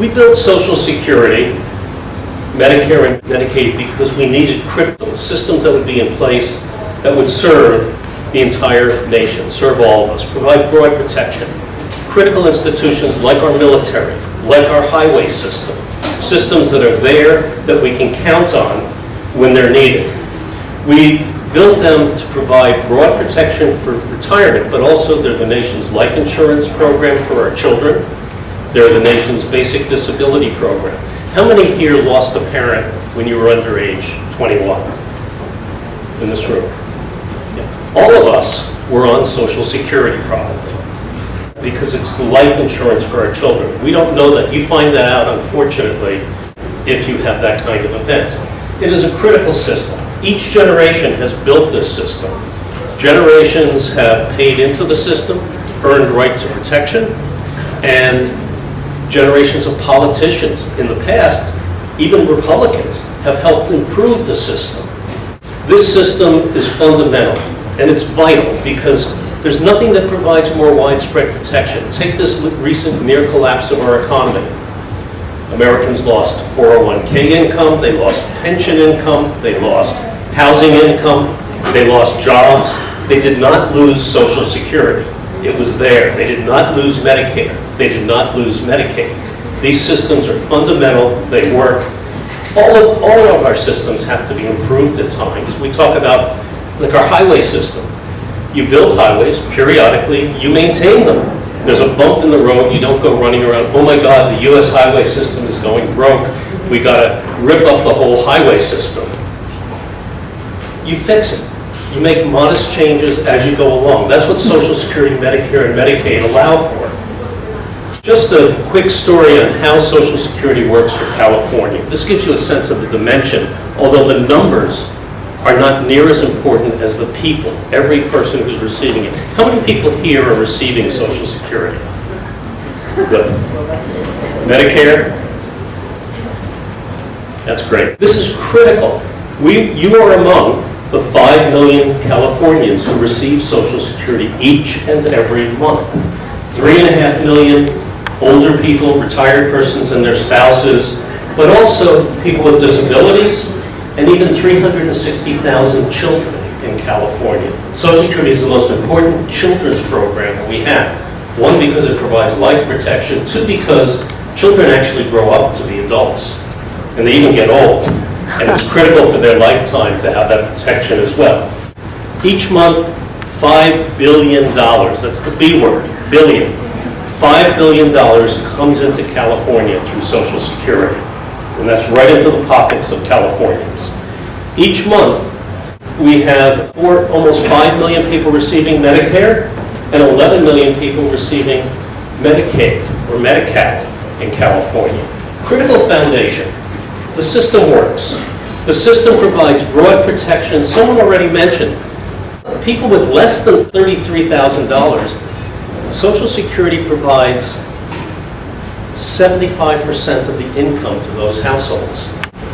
We built Social Security, Medicare and Medicaid because we needed critical systems that would be in place that would serve the entire nation, serve all of us, provide broad protection. Critical institutions like our military, like our highway system, systems that are there that we can count on when they're needed. We built them to provide broad protection for retirement, but also they're the nation's life insurance program for our children. They're the nation's basic disability program. How many here lost a parent when you were under age 21 in this room? Yeah. All of us were on Social Security probably because it's the life insurance for our children. We don't know that. You find that out, unfortunately, if you have that kind of event. It is a critical system. Each generation has built this system. Generations have paid into the system, earned right to protection, and generations of politicians in the past, even Republicans, have helped improve the system. This system is fundamental and it's vital because there's nothing that provides more widespread protection. Take this recent near collapse of our economy. Americans lost 401k income, they lost pension income, they lost housing income, they lost jobs. They did not lose Social Security. It was there. They did not lose Medicare. They did not lose Medicaid. These systems are fundamental. They work. All of our systems have to be improved at times. We talk about like our highway system. You build highways periodically. You maintain them. There's a bump in the road. You don't go running around, oh my God, the U.S. highway system is going broke. We got to rip up the whole highway system. You fix it. You make modest changes as you go along. That's what Social Security, Medicare, and Medicaid allow for. Just a quick story on how Social Security works for California. This gives you a sense of the dimension, although the numbers are not near as important as the people, every person who's receiving it. How many people here are receiving Social Security? Good. Medicare? That's great. This is critical. You are among the 5 million Californians who receive Social Security each and every month. 3.5 million older people, retired persons and their spouses, but also people with disabilities, and even 360,000 children in California. Social Security is the most important children's program we have. One, because it provides life protection. Two, because children actually grow up to be adults, and they even get old. And it's critical for their lifetime to have that protection as well. Each month, $5 billion, that's the B word, billion. $5 billion comes into California through Social Security. And that's right into the pockets of Californians. Each month, we have almost 5 million people receiving Medicare and 11 million people receiving Medicaid or Medi-Cal in California. Critical foundation. The system works. The system provides broad protection. Someone already mentioned, people with less than $33,000, Social Security provides 75% of the income to those households.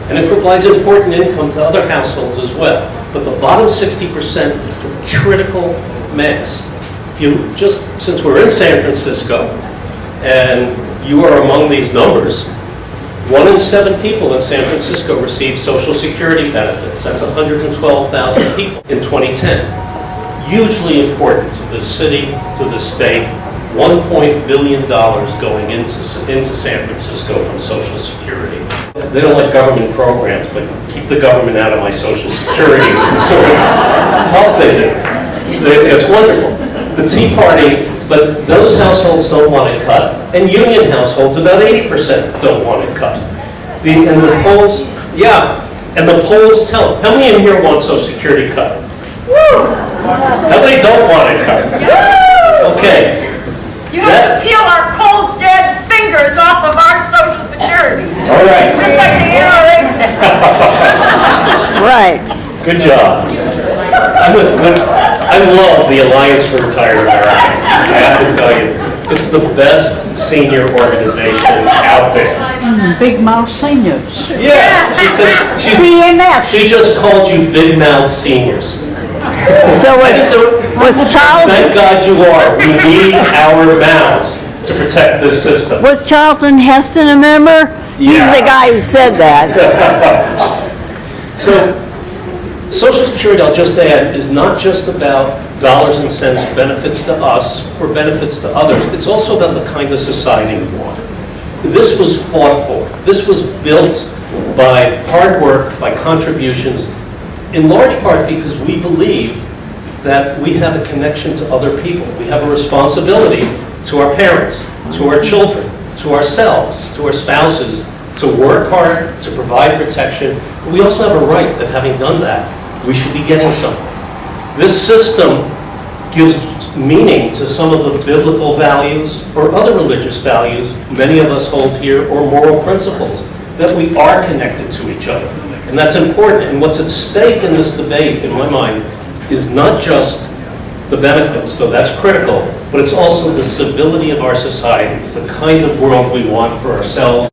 And it provides important income to other households as well. But the bottom 60% is the critical mass. Since we're in San Francisco, and you are among these numbers, 1 in 7 people in San Francisco receive Social Security benefits. That's 112,000 people in 2010. Hugely important to the city, to the state. $1 billion going into San Francisco from Social Security. They don't like government programs, but keep the government out of my Social Security. This is sort of talk they do. It's wonderful. The Tea Party, but those households don't want it cut, and union households, about 80% don't want it cut. And the polls, and the polls tell them. How many in here want Social Security cut? How many don't want it cut? Okay. You have to peel our cold, dead fingers off of our Social Security. All right. Just like the NRA said. Right. Good job. I love the Alliance for Retired Americans. I have to tell you, it's the best senior organization out there. Big Mouth Seniors. Yeah, she said she just called you Big Mouth Seniors. So was Charles? Thank God you are. We need our mouths to protect this system. Was Charlton Heston a member? He's Yeah. the guy who said that. So, Social Security, I'll just add, is not just about dollars and cents benefits to us or benefits to others. It's also about the kind of society we want. This was fought for. This was built by hard work, by contributions, in large part because we believe that we have a connection to other people. We have a responsibility to our parents, to our children, to ourselves, to our spouses, to work hard, to provide protection. But we also have a right that having done that, we should be getting something. This system gives meaning to some of the biblical values or other religious values many of us hold here, or moral principles, that we are connected to each other. And that's important. And what's at stake in this debate, in my mind, is not just the benefits, so that's critical, but it's also the civility of our society, the kind of world we want for ourselves